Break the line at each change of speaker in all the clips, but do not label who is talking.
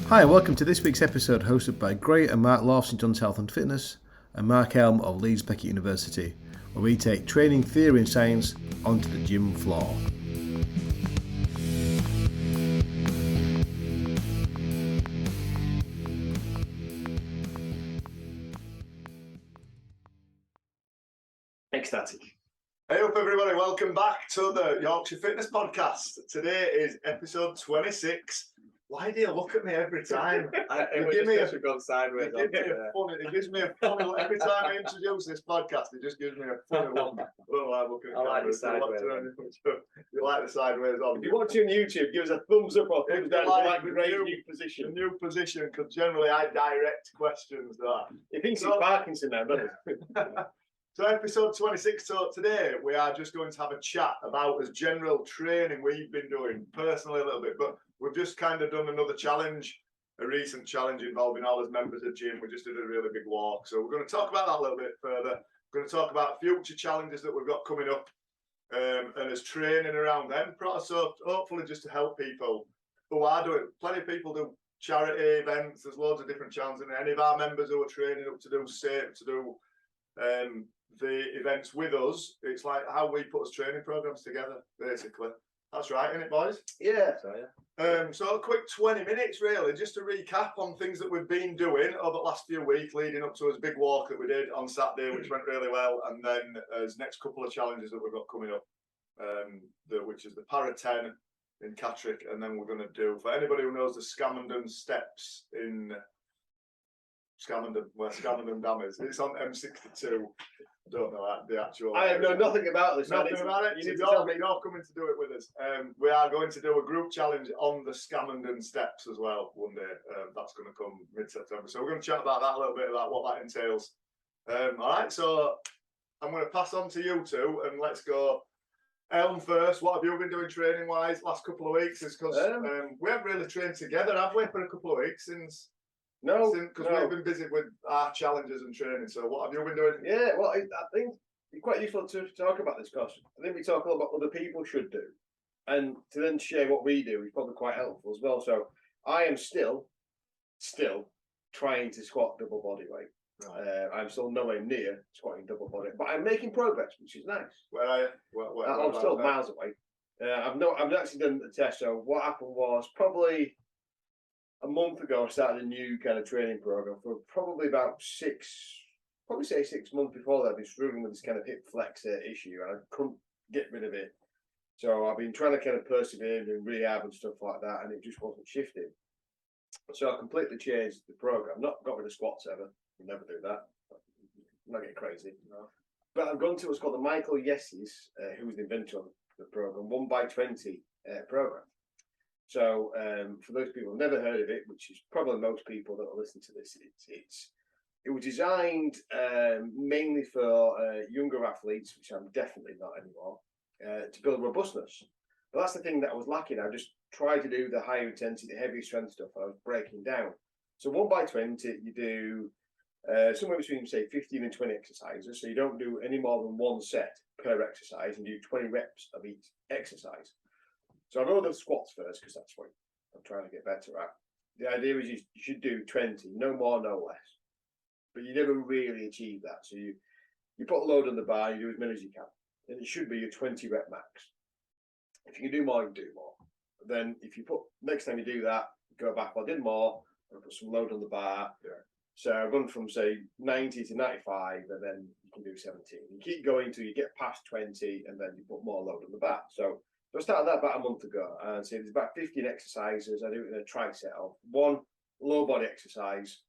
Hi, and welcome to this week's episode hosted by Gray and Mark Law of St John's Health and Fitness and Mark Elm of Leeds Beckett University, where we take training theory and science onto the gym floor.
Ecstatic.
Hey up everybody, welcome back to the Yorkshire Fitness Podcast. Today is episode 26. Why do you look at me every time?
It gives me a gone sideways.
It gives me a funny look. Every time I introduce this podcast, it just gives me a funny look.
I like the sideways.
You like the sideways on.
If you watch on YouTube, give us a thumbs up or thumbs down. Like
the
great
new
new position.
The new position, because generally I direct questions that.
He thinks it's Parkinson now, doesn't he?
So episode 26, so today we are just going to have a chat about as general training we've been doing, personally a little bit, but we've just kind of done another challenge, a recent challenge involving all us members of the gym. We just did a really big walk. So we're going to talk about that a little bit further. We're going to talk about future challenges that we've got coming up and as training around them. So hopefully just to help people who are doing, plenty of people do charity events, there's loads of different challenges, and any of our members who are training up to do safe, to do the events with us, it's like how we put us training programs together, basically. That's right, isn't it, boys?
Yeah.
So a quick 20 minutes, really, just to recap on things that we've been doing over the last few weeks, leading up to this big walk that we did on Saturday, which went really well, and then as next couple of challenges that we've got coming up, which is the Para 10 in Catterick, and then we're going to do, for anybody who knows the Scamandon Steps in Scamandon, where Scamandon Dam is. It's on M62. I don't know the actual.
I have known nothing about this.
Nothing about it. You need to tell me. You're coming to do it with us. We are going to do a group challenge on the Scamandon Steps as well one day. That's going to come mid-September. So we're going to chat about that a little bit, about what that entails. All right. So I'm going to pass on to you two, and let's go. Elm first. What have you been doing training-wise last couple of weeks? Because we haven't really trained together, have we, for a couple of weeks since?
No,
because we've been busy with our challenges and training. So what have you been doing?
Yeah, well, I think it's quite useful to talk about this, because I think we talk a lot about what other people should do, and to then share what we do is probably quite helpful as well. So I am still trying to squat double body weight. Right. I'm still nowhere near squatting double body, but I'm making progress, which is nice.
Where are you? Where
I'm still miles away. I've actually done the test. So what happened was probably a month ago, I started a new kind of training program for probably about 6 months before that. I've been struggling with this kind of hip flexor issue, and I couldn't get rid of it. So I've been trying to kind of persevere and rehab and stuff like that, and it just wasn't shifting. So I completely changed the program. Not got rid of squats ever. I'll never do that. I'm not getting crazy. No. But I've gone to what's called the Michael Yessis, who was the inventor of the program, 1x20 program. So for those people who've never heard of it, which is probably most people that will listen to this, it was designed mainly for younger athletes, which I'm definitely not anymore, to build robustness. But that's the thing that I was lacking. I just tried to do the higher intensity, the heavy strength stuff. I was breaking down. So 1x20, you do somewhere between, say, 15 and 20 exercises. So you don't do any more than one set per exercise, and you do 20 reps of each exercise. So I go the squats first, because that's what I'm trying to get better at. The idea is you should do 20, no more, no less. But you never really achieve that. So you put a load on the bar, you do as many as you can. And it should be your 20 rep max. If you can do more, you can do more. But then if you next time you do that, go back, I did more, and put some load on the bar. Yeah. So I've gone from, say, 90 to 95, and then you can do 17. You keep going till you get past 20, and then you put more load on the bar. So I started that about a month ago, and so there's about 15 exercises. I do it in a tri-set of 1 low body exercise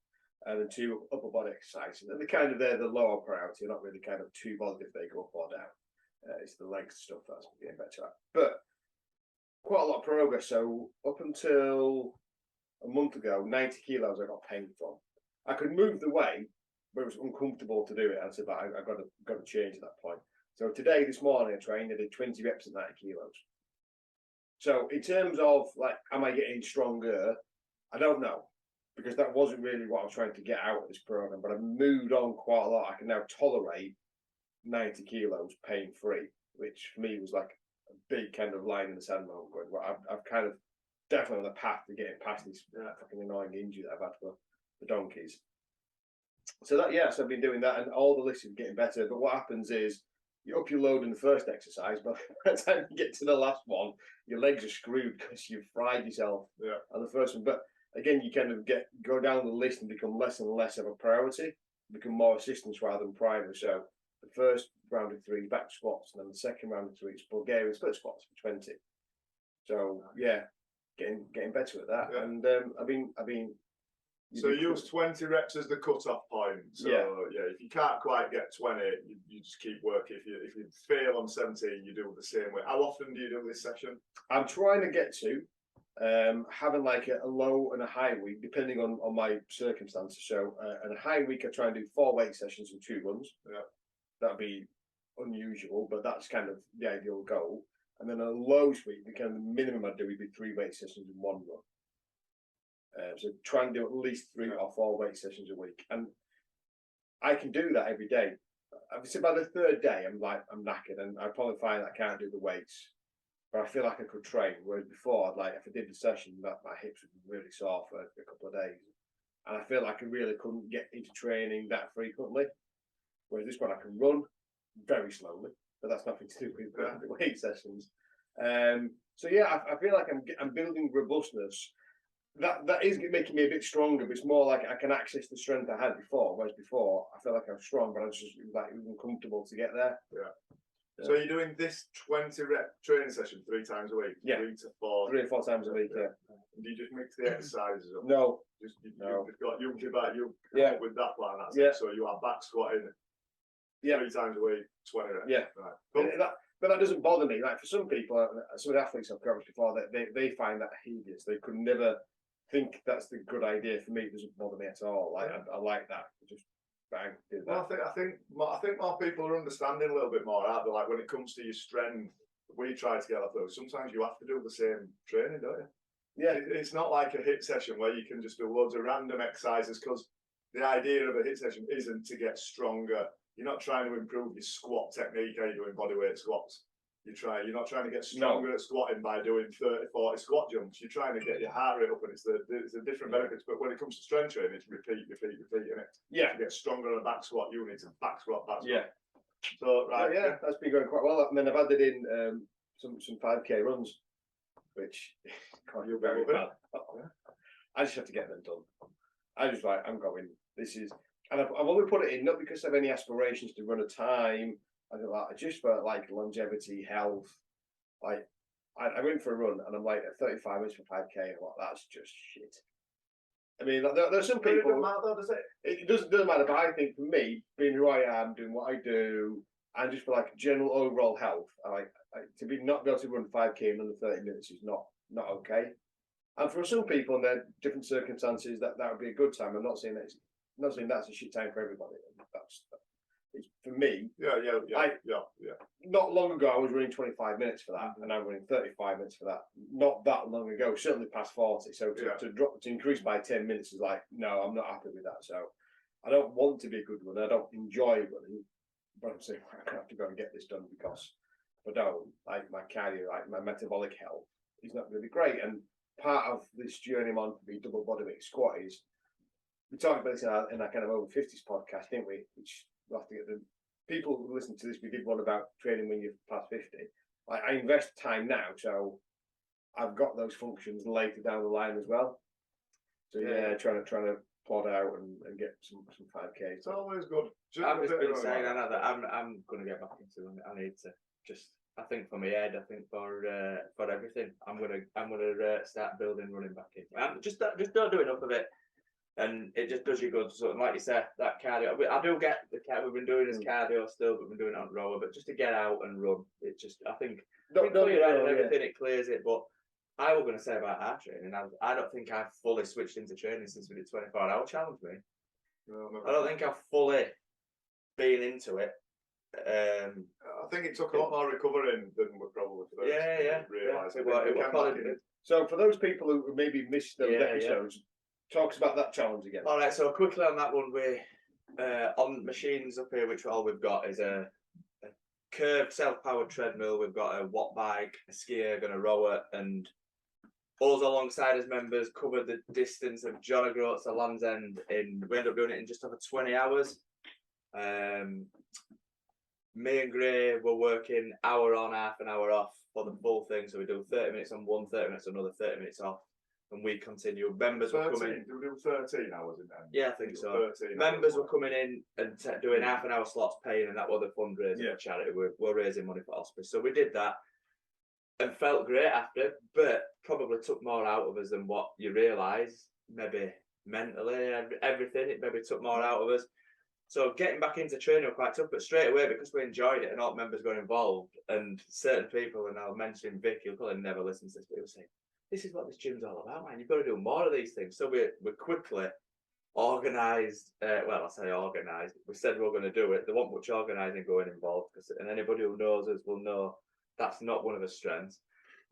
and then 2 upper body exercises. And they're the lower priority, not really kind of too bothered if they go up or down. It's the legs stuff that's getting better at. But quite a lot of progress. So up until a month ago, 90 kilos I got pain from. I could move the weight, but it was uncomfortable to do it. I said, I got to change at that point. So today, this morning, I trained. I did 20 reps at 90 kilos. So in terms of, like, am I getting stronger? I don't know, because that wasn't really what I was trying to get out of this program. But I've moved on quite a lot. I can now tolerate 90 kilos pain-free, which for me was like a big kind of line in the sand moment. Well, I've kind of definitely on the path to getting past this fucking annoying injury that I've had for donkeys. So so I've been doing that, and all the lifts are getting better. But what happens is you up your load in the first exercise, but by the time you get to the last one, your legs are screwed because you've fried yourself on the first one. But again, you kind of go down the list and become less and less of a priority, become more assistance rather than primary. So the first round of 3 back squats, and then the second round of 3 is Bulgarian split squats for 20. So getting better at that. And I've been.
So you use 20 reps as the cut-off point. So if you can't quite get 20, you just keep working. If you fail on 17, you do it the same way. How often do you do this session?
I'm trying to get to having like a low and a high week, depending on my circumstances. So in a high week, I try and do 4 weight sessions and 2 runs. Yeah, that'd be unusual, but that's kind of the ideal goal. And then a low week, the kind of minimum I'd do would be 3 weight sessions and 1 run. So try and do at least 3 or 4 weight sessions a week, and I can do that every day. Obviously, by the 3rd day, I'm knackered, and I probably find that I can't do the weights, but I feel like I could train. Whereas before, if I did the session, that my hips would be really sore for a couple of days, and I feel like I really couldn't get into training that frequently. Whereas this one, I can run very slowly, but that's nothing to do with the weight sessions. So I feel like I'm building robustness. That is making me a bit stronger, but it's more like I can access the strength I had before. Whereas before, I felt like I was strong, but I was just like uncomfortable to get there.
So you're doing this 20 rep training session 3 times a week? 3 to 4?
3 or 4 times a week,
And do you just mix the exercises up?
No.
You come up with that plan, that's it. So you are back squatting 3 times a week, 20 reps.
Yeah.
Right. Cool.
But that doesn't bother me. Like for some people, some of the athletes I've coached before, they find that hideous. They could never think that's the good idea. For me, it doesn't bother me at all. Like I like that. Just bang, do that.
Well, I think more people are understanding a little bit more, aren't they? Like when it comes to your strength, we try to get that though. Sometimes you have to do the same training, don't you? Yeah. It's not like a HIIT session where you can just do loads of random exercises, because the idea of a HIIT session isn't to get stronger. You're not trying to improve your squat technique. Are you doing bodyweight squats? You're not trying to get stronger at squatting by doing 30, 40 squat jumps. You're trying to get your heart rate up, and it's the different benefits. But when it comes to strength training, it's repeat, and to get stronger on a back squat, you need to back squat. So
that's been going quite well. And then I've added in some 5K runs, which can't do very bad. I just have to get them done. I'm going. This is, and I've only put it in not because I have any aspirations to run a time. I do that just for like longevity, health. Like I went for a run and I'm like at 35 minutes for 5K, and I'm like, that's just shit. I mean, there's some people. It doesn't matter though, does it? It doesn't matter, but I think for me, being who I am, doing what I do, and just for like general overall health, to not be able to run 5K in under 30 minutes is not okay. And for some people in their different circumstances, that would be a good time. I'm not saying that's a shit time for everybody. For me, not long ago, I was running 25 minutes for that, and I'm running 35 minutes for that. Not that long ago, certainly past 40. So to increase by 10 minutes is like, no, I'm not happy with that. So I don't want to be a good runner. I don't enjoy running, but I'm saying I have to go and get this done, because if I don't, like my cardio, like my metabolic health is not going to be great. And part of this journey I'm on to be double bodyweight squat is, we talked about this in our kind of over 50s podcast, didn't we? Which we'll have to get the people who listen to this. We did one about training when you're past 50. I invest time now, so I've got those functions later down the line as well. So trying to plod out and get some 5K.
It's always good.
I've just been saying that I'm going to get back into it. I need to just. I think for my head, I think for everything, I'm gonna start building running back in. And just don't do enough of it. And it just does you good. So, like you said, that cardio. I do get the cardio. We've been doing this cardio still, but we've been doing it on rower. But just to get out and run, it just, I think, everything, it clears it. But I was going to say about our training, I don't think I've fully switched into training since we did 24-hour challenge, me.
No,
I don't think I've fully been into it.
I think it took a lot more recovering than we probably realised.
So for those people who maybe missed those episodes, talks about that challenge again.
All right, so quickly on that one, we on machines up here, which all we've got is a curved self-powered treadmill. We've got a watt bike, a skier, a rower, and us alongside as members covered the distance of John O'Groats to Land's End we ended up doing it in just over 20 hours. Me and Gray were working hour on, half an hour off for the full thing. So we do 30 minutes on one, 30 minutes on another, 30 minutes off. And we continue. Members were coming.
Do we do 13 hours in there?
Yeah, I think so. Members were coming in and doing half an hour slots, paying, and that was the fundraising for charity. We're raising money for hospice. So we did that and felt great after, but probably took more out of us than what you realise. Maybe mentally, everything, it maybe took more out of us. So getting back into training was quite tough, but straight away, because we enjoyed it and all members got involved, and certain people, and I'll mention Vic, he'll probably never listen to this, but he'll say, this is what this gym's all about, man. You've got to do more of these things. So we quickly organised, well, I say organised, we said we were going to do it. There wasn't much organising going involved, and anybody who knows us will know that's not one of the strengths.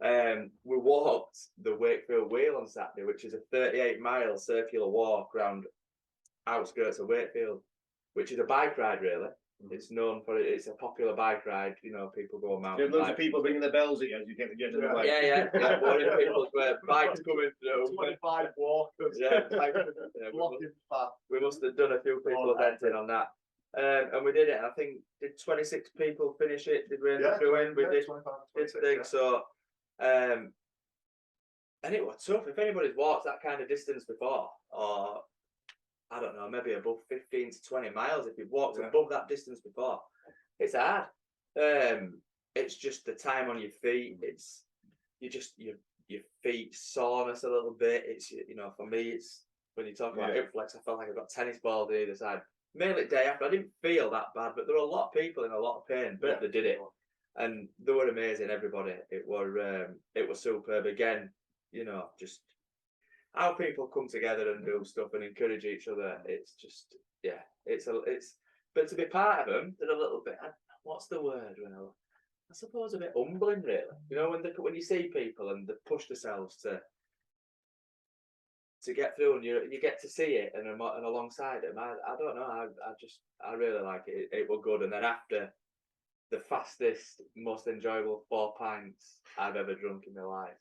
We walked the Wakefield Wheel on Saturday, which is a 38-mile circular walk around outskirts of Wakefield, which is a bike ride, really. It's known for it. It's a popular bike ride. You know, people go mountain.
Loads of people ringing the bells at you as you get to the way.
Yeah. People bikes coming through.
25 walkers. Blocking path.
We must have done a few people eventing on that. And we did it. I think did 26 people finish it? Did we end up doing? We did.
25,
This thing. So, and it was tough. If anybody's walked that kind of distance before, or I don't know, maybe above 15 to 20 miles, if you've walked above that distance before, it's hard. It's just the time on your feet. It's your feet soreness a little bit. It's, you know, for me, it's when you talk about hip flex, I felt like I got tennis balls on either side. Mainly the day after, I didn't feel that bad, but there were a lot of people in a lot of pain, but they did it, and they were amazing. Everybody, it was superb. Again, you know, just how people come together and do stuff and encourage each other. It's just, but to be part of them, they're a little bit, what's the word? I suppose a bit humbling, really. You know, when you see people and they push themselves to get through, and you get to see it and alongside them. I don't know. I really like it. It was good. And then after, the fastest, most enjoyable 4 pints I've ever drunk in my life.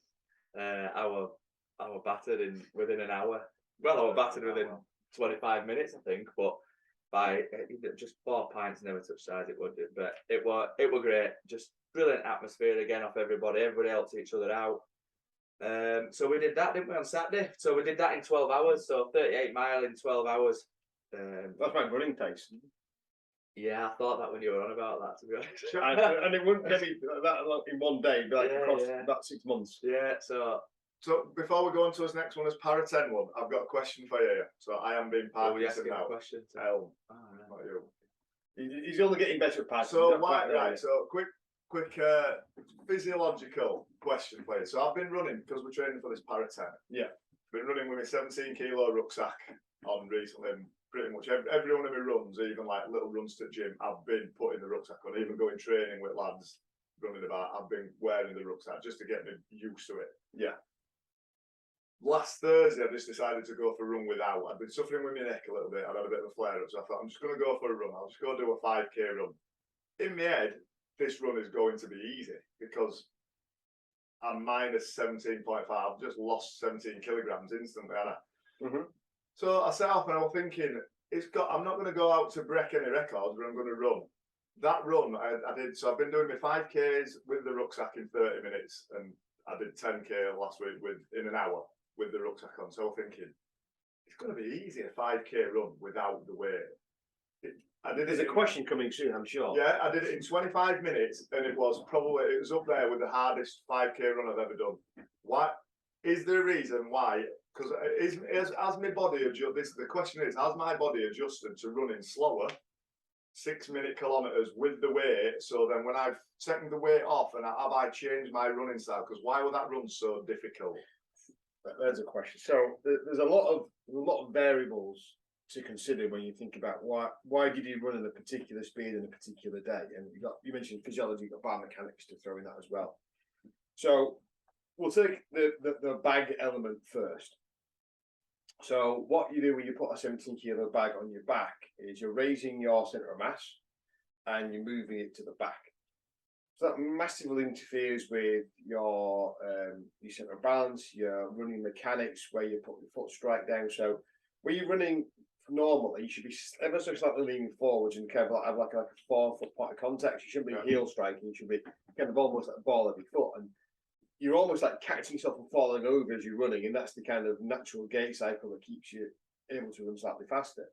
I was battered within an hour. Well, I was battered within 25 minutes, I think, but by just 4 pints never touched sides, it would do. But it was great. Just brilliant atmosphere again off everybody. Everybody helped each other out. So we did that, didn't we, on Saturday? So we did that in 12 hours. So 38 mile in 12 hours.
That's my running pace.
Yeah, I thought that when you were on about that, to be honest.
And it wouldn't get me that long in one day, but across about 6 months.
Yeah, so
before we go on to this next one, as Para 10 one, I've got a question for you. So I am being Parkinson now.
Question to
Not you.
He's only getting better at Parkinson.
So So quick physiological question for you. So I've been running because we're training for this Para 10.
Yeah.
Been running with my 17-kilo rucksack on recently. Pretty much every one of my runs, even like little runs to the gym, I've been putting the rucksack on. Even going training with lads running about, I've been wearing the rucksack just to get me used to it. Yeah. Last Thursday, I just decided to go for a run without. I'd been suffering with my neck a little bit. I'd had a bit of a flare up, so I thought I'm just going to go for a run. I'll just go do a 5k run. In my head, this run is going to be easy because I'm minus 17.5. I've just lost 17 kilograms instantly, haven't I? Mm-hmm. So I set off and I was thinking, I'm not going to go out to break any records, but I'm going to run. That run I did, so I've been doing my 5Ks with the rucksack in 30 minutes, and I did 10K last week in an hour with the rucksack on. So I was thinking, it's going to be easy, a 5K run without the weight.
There's a question coming soon, I'm sure.
Yeah, I did it in 25 minutes, and it was up there with the hardest 5K run I've ever done. What is there a reason why? Because as my body adjusted, the question is, has my body adjusted to running slower, 6-minute kilometers with the weight? So then when I've taken the weight off, and have I changed my running style? Because why would that run so difficult?
There's a question. So there's a lot of variables to consider when you think about why did you run at a particular speed in a particular day? And you mentioned physiology, you've got biomechanics to throw in that as well. So we'll take the bag element first. So what you do when you put a 17-kilo bag on your back is you're raising your centre of mass and you're moving it to the back. So that massively interferes with your centre of balance, your running mechanics, where you put your foot straight down. So when you're running normally, you should be ever so slightly leaning forwards and kind of have like a 4 foot point of contact. You shouldn't be heel striking. You should be kind of almost like a ball of your foot, and you're almost like catching yourself and falling over as you're running, and that's the kind of natural gait cycle that keeps you able to run slightly faster.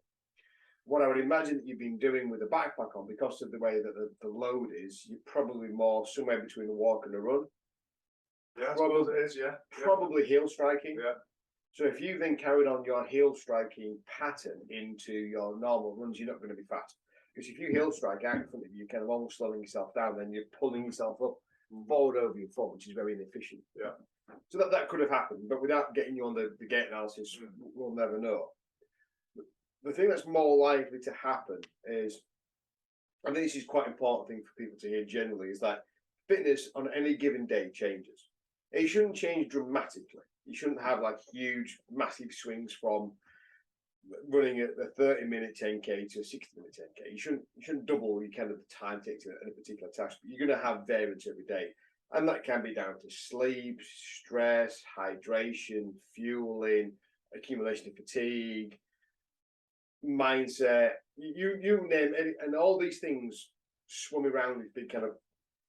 What I would imagine that you've been doing with a backpack on, because of the way that the load is, you're probably more somewhere between a walk and a run.
Yeah, I suppose it is, yeah.
Probably heel striking.
Yeah.
So if you then carried on your heel striking pattern into your normal runs, you're not going to be fast. Because if you heel strike out in front of you, you're kind of almost slowing yourself down, then you're pulling yourself up forward over your foot, which is very inefficient.
Yeah.
So that could have happened, but without getting you on the gait analysis, we'll never know. The thing that's more likely to happen is, I think this is quite an important thing for people to hear generally, is that fitness on any given day changes. It shouldn't change dramatically. You shouldn't have like huge, massive swings from running a 30-minute 10K to a 60-minute 10K. You shouldn't double your kind of the time it takes in a particular task. But you're going to have variance every day. And that can be down to sleep, stress, hydration, fueling, accumulation of fatigue, mindset, you name it, and all these things swim around this big kind of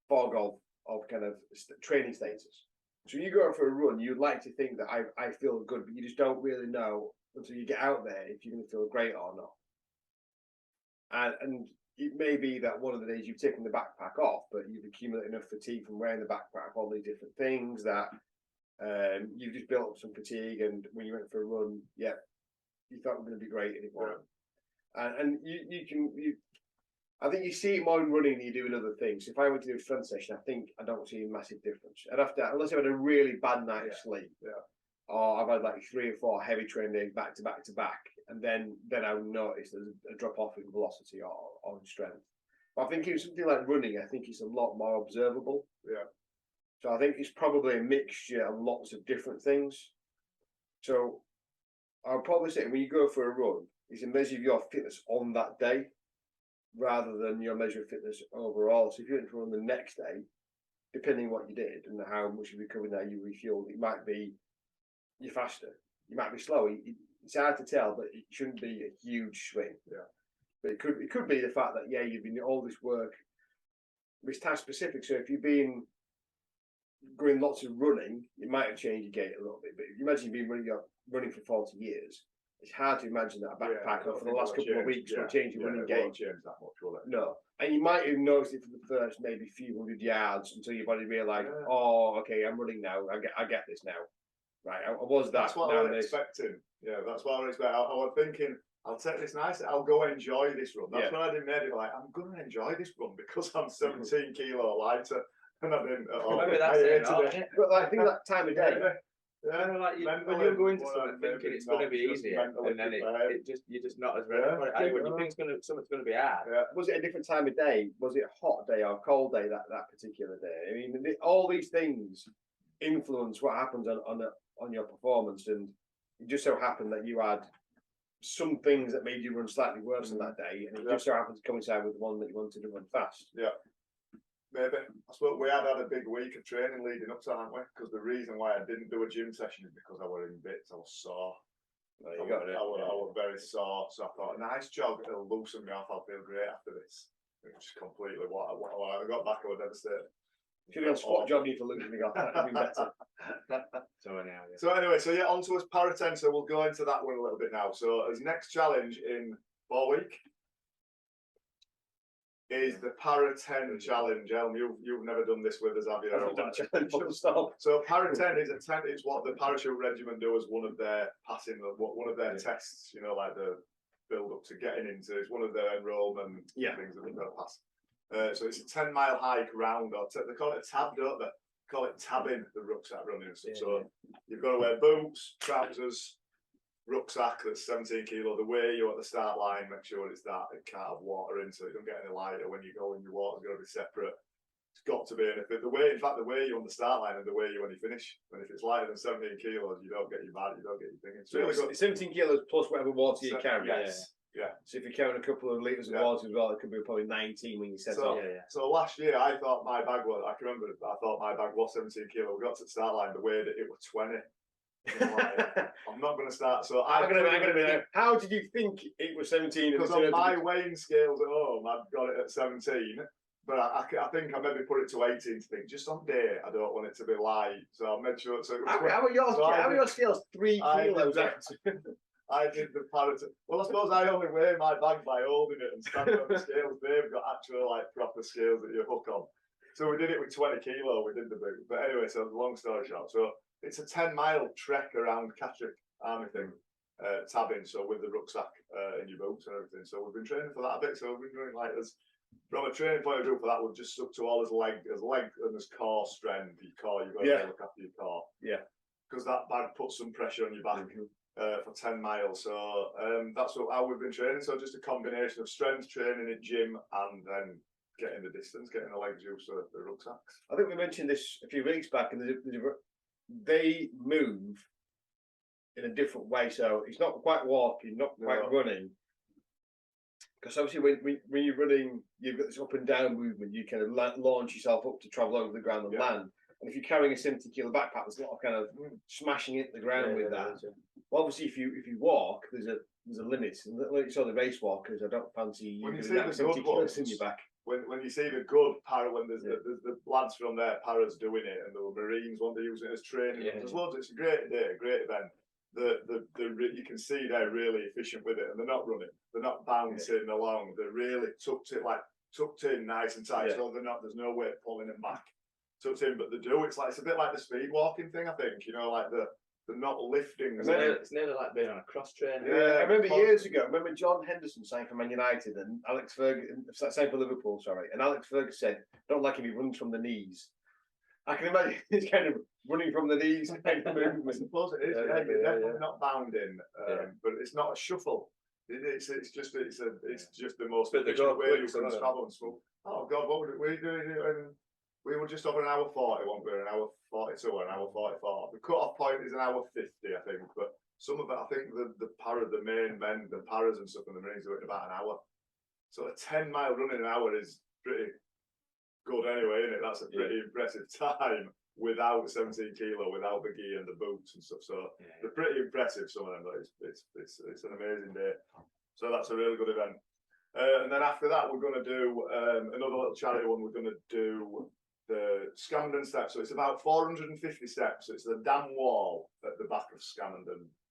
fog of kind of training status. So you go out for a run, you'd like to think that I feel good, but you just don't really know until you get out there if you're going to feel great or not. And it may be that one of the days you've taken the backpack off, but you've accumulated enough fatigue from wearing the backpack, all these different things, that you've just built up some fatigue, and when you went for a run, yeah, you thought it was going to be great, and it wasn't. And I think you see it more in running than you do in other things. If I went to do a strength session, I don't see a massive difference. I'd have to, unless I've had a really bad night of sleep, or I've had like 3 or 4 heavy training days back to back, and then I would notice there's a drop off in velocity or in strength. But I think if something like running, I think it's a lot more observable.
Yeah.
So I think it's probably a mixture of lots of different things. So I'll probably say when you go for a run, it's a measure of your fitness on that day rather than your measure of fitness overall. So if you went to run the next day, depending on what you did and how much you recovered now you refueled, it might be you're faster, you might be slower. It's hard to tell, but it shouldn't be a huge swing.
Yeah.
But it could be the fact that you've been doing all this work. It's task specific. So if you've been going lots of running, it might have changed your gait a little bit. But if you imagine you've been running for 40 years, it's hard to imagine that a backpack for the last couple of weeks will change your running gait.
Change that much, will it?
No. And you might have noticed it for the first maybe few hundred yards until your body realised, oh, okay, I'm running now. I get this now. Right, I was that.
That's what I was expecting. Yeah, that's what I was expecting. I was thinking, I'll take this nice, I'll go enjoy this run. That's when I didn't make it like, I'm going to enjoy this run because I'm 17 kilo lighter. And I didn't at all.
Maybe that's it, isn't it?
But I think that time of day.
Yeah, like when you're going to something thinking it's going to be easier, and then you're just not as ready for it. When you think something's going to be hard.
Yeah. Was it a different time of day? Was it a hot day or a cold day that particular day? I mean, all these things influence what happens on your performance, and it just so happened that you had some things that made you run slightly worse on that day, and it just so happened to coincide with the one that you wanted to run fast.
Yeah. Maybe. I suppose we had a big week of training leading up to that, haven't we? Because the reason why I didn't do a gym session is because I was in bits. I was sore. I was very sore. So I thought, a nice jog, it'll loosen me off. I'll feel great after this. Which is completely what I got back, I was devastated.
Should have squat jogging for losing me off. That'd be better.
So anyway, on to us para 10. So we'll go into that one a little bit now. So his next challenge in 4 weeks is the para 10 challenge. Elm, you've never done this with us, have you?
I've done a challenge, full stop.
So para 10 is it's what the parachute regiment do as one of their one of their tests. You know, like the build up to getting into. It's one of their enrollment things that they've got to pass. So it's a 10-mile hike round, or they call it a tab, don't they? They call it tabbing the rucksack running and stuff. So you've got to wear boots, trousers, rucksack that's 17 kilo. The way you're at the start line, make sure it's that. It can't have water in, so you don't get any lighter when you go in. Your water's got to be separate. It's got to be. And the way you're on the start line and the way you when you finish. And if it's lighter than 17 kilos, you don't get your bag, you don't get your thing. It's really good.
17 kilos plus whatever water you carry.
Yes. Yeah.
So if you're carrying a couple of litres of water as well, it could be probably 19 when you set off.
So last year I thought my bag was. I can remember. I thought my bag was 17 kilo. We got to the start line. The weighed it was 20. I'm not going to start. So I'm going to
be there. How did you think it was 17?
Because on my weighing scales at home, I've got it at 17. But I think I maybe put it to 18 to think, just on day, I don't want it to be light. So I made sure. So
how are your scales 3 kilos?
I did the parrot. Well, I suppose I only weigh my bag by holding it and standing on the scales. They've got actual like proper scales that you hook on. So we did it with 20 kilo. We did the boot. But anyway, so long story short. So it's a 10-mile trek around Catterick Army thing, tabbing. So with the rucksack in your boots and everything. So we've been training for that a bit. So we've been doing like as from a training point of view for that, we've just stuck to all his leg and his core strength. Your core, you've got to look after your core.
Yeah.
Because that bag puts some pressure on your back. For 10 miles, so that's how we've been training. So just a combination of strength training at gym and then getting the distance, getting the legs used to the rucksacks.
I think we mentioned this a few weeks back, and they move in a different way. So it's not quite walking, not quite running. Because obviously, when you're running, you've got this up and down movement. You kind of launch yourself up to travel over the ground and land. And if you're carrying a 70-kilo backpack, there's a lot of kind of smashing into the ground with that. Well, obviously, if you walk, there's a limit. And like you saw the race walkers, I don't fancy you doing that 70 kilos in your back.
When you see the good para, when there's the lads from there, paras doing it, and the Marines want to use it as training. There's loads. It's a great day, a great event. You can see they're really efficient with it, and they're not running. They're not bouncing along. They're really tucked in nice and tight. So they're not. There's no weight pulling them back. Tucked in, but they do. It's a bit like the speed walking thing. I think like they're not lifting.
It's nearly like being on a cross train.
Yeah, I remember years ago. Remember John Henderson signed for Man United and Alex Ferguson signed for Liverpool. Sorry, and Alex Ferguson said, "Don't like him. He runs from the knees." I can imagine it's kind of running from the knees kind of movement.
I suppose it is. You're definitely not bounding, but it's not a shuffle. It's just the most efficient way you can travel and stuff. Oh God, what would we do? We were just over an hour 40, weren't we? An hour 42 or an hour 44. The cut-off point is an hour 50, I think. But some of it, I think the main men, the paras and stuff in the Marines do it in about an hour. So a 10-mile run in an hour is pretty good anyway, isn't it? That's a pretty impressive time without 17 kilo, without the gear and the boots and stuff. So they're pretty impressive, some of them. But it's an amazing day. So that's a really good event. And then after that, we're going to do another little charity one. We're going to do the Scamden steps. So it's about 450 steps. So it's the dam wall at the back of Scamden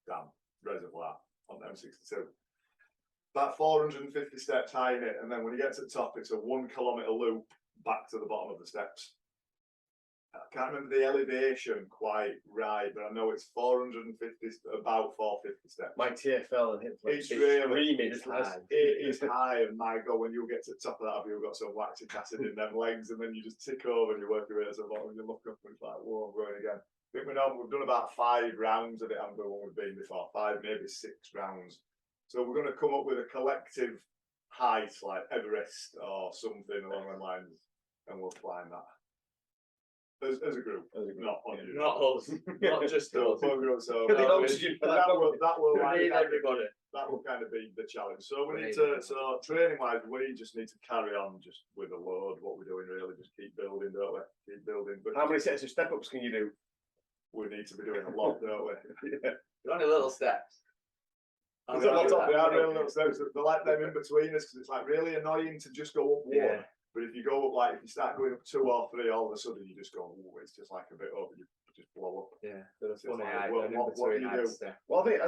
Dam Reservoir on M62. About 450 steps high in it, and then when you get to the top, it's a 1 kilometre loop back to the bottom of the steps. I can't remember the elevation quite right, but I know it's 450, about 450 steps.
My TFL and hip
It's really high. It is high, and my God, when you get to the top of that, you've got some lactic acid in them legs, and then you just tick over and you work your way to the bottom, and you look up and it's like, whoa, I'm going again. I think we've done about 5 rounds of it, Amber, when we've been before, 5, maybe 6 rounds. So we're going to come up with a collective height, like Everest or something along those lines, and we'll climb that. As a group, not on you.
Not us, not just us.
So that will
need everybody.
That will kind of be the challenge. So we need to. So training wise, we just need to carry on just with a load. What we're doing really, just keep building, don't we? Keep building. But
how many sets of step ups can you do?
We need to be doing a lot, don't we?
They're only little steps.
There's a lot of they are really little steps. They're like them in between us because it's like really annoying to just go up one. But if you go up, like if you start going up 2 or 3, all of a sudden you just go, oh, it's just like a bit over, you just blow up.
Yeah, that's funny.
Like, what do you do?
Well, I think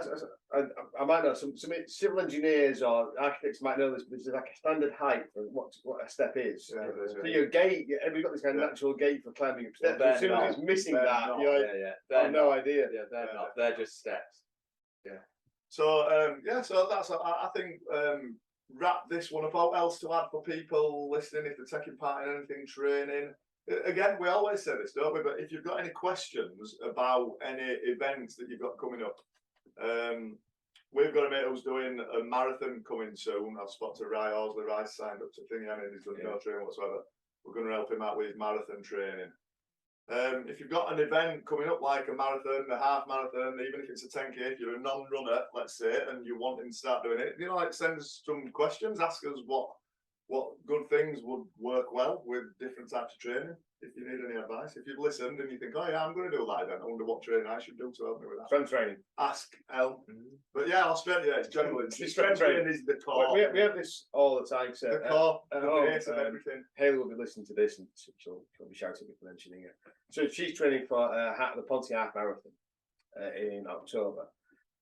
I might know some civil engineers or architects might know this, but there's like a standard height for what a step is.
Yeah,
so your gate, everybody's got this kind of natural gate for climbing up steps. As soon as it's missing that, you're like, I have no idea.
Yeah, they're not. They're just steps. Yeah.
So so that's I think wrap this one up. What else to add for people listening if they're taking part in anything training? Again, we always say this, don't we? But if you've got any questions about any events that you've got coming up, we've got a mate who's doing a marathon coming soon. I've spoken to Ry Horsley. Ry's signed up to thingy and he's done no training whatsoever. We're going to help him out with his marathon training. If you've got an event coming up like a marathon, a half marathon, even if it's a 10k, if you're a non-runner, let's say, and you're wanting to start doing it, like send us some questions, ask us what good things would work well with different types of training. If you need any advice, if you've listened and you think, oh yeah, I'm going to do that event, I wonder what training I should do to help me with that.
Strength training.
Ask El. But yeah, Australia, it's generally strength training is the core.
We have this all the time. So,
the core, the base of everything.
Haley will be listening to this and she'll be shouting me for mentioning it. So she's training for the Ponty Half Marathon in October.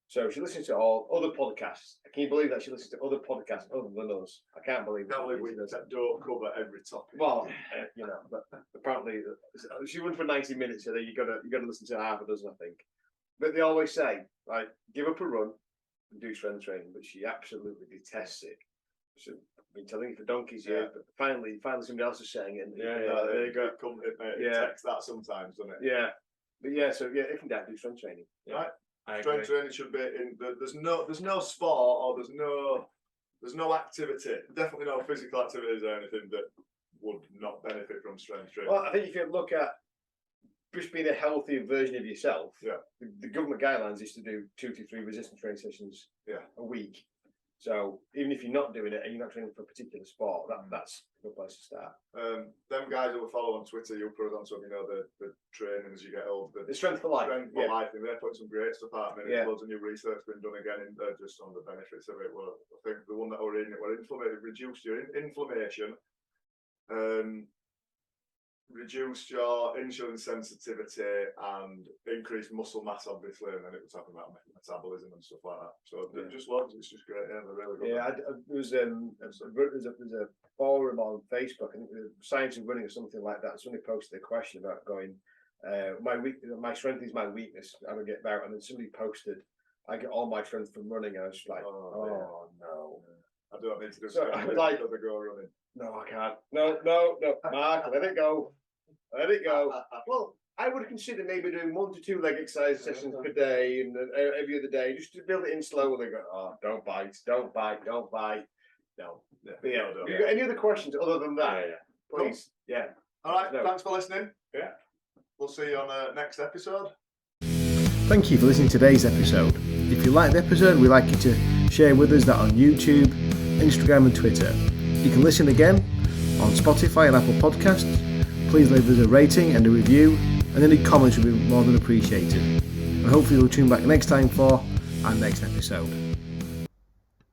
So she listens to all other podcasts. Can you believe that she listens to other podcasts other than us? I can't believe that.
We don't cover every topic.
Well, but apparently she went for 90 minutes. So you got to listen to half a dozen, I think. But they always say, right, give up a run and do strength training. But she absolutely detests it. So I've been telling you for donkeys, but finally somebody else is saying it.
There you go. It takes that sometimes, doesn't it?
Yeah. But yeah, so yeah, if in doubt, do strength training.
Yeah. Right. Strength training should be in. There's no sport or there's no activity. Definitely no physical activities or anything that would not benefit from strength training.
Well, I think if you look at just being a healthier version of yourself, the government guidelines is to do 2 to 3 resistance training sessions a week. So even if you're not doing it and you're not training for a particular sport, that's a good place to start.
Them guys who will follow on Twitter, you'll put it on some, the training as you get older.
The Strength for Life.
Strength for Life, and they're putting some great stuff out. I mean, there's loads of new research been done again in there just on the benefits of it. Well, I think the one that I was reading it were reduced your inflammation, reduced your insulin sensitivity and increased muscle mass, obviously, and then it was talking about metabolism and stuff like that. So just loads, it's just great. Yeah, they're really good.
Yeah, there's a forum on Facebook, I think Science of Running or something like that. Somebody posted a question about going, my strength is my weakness. I don't get out, and then somebody posted, I get all my strength from running. And I was just like, no.
I don't need to do
so
strength.
I'm like,
go running.
No, I can't. No, Mark, let it go. Let it go. Well, I would consider maybe doing 1 to 2 leg exercise sessions per day and every other day, just to build it in slowly. Go, don't bite. No. Yeah. You got any other questions other than that? Please. Cool. Yeah.
All right. Thanks for listening. Yeah. We'll see you on the next episode.
Thank you for listening to today's episode. If you liked the episode, we'd like you to share with us that on YouTube, Instagram and Twitter. You can listen again on Spotify and Apple Podcasts. Please leave us a rating and a review, and any comments would be more than appreciated. And hopefully you'll tune back next time for our next episode.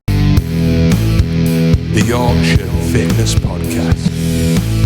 The Yorkshire Fitness Podcast.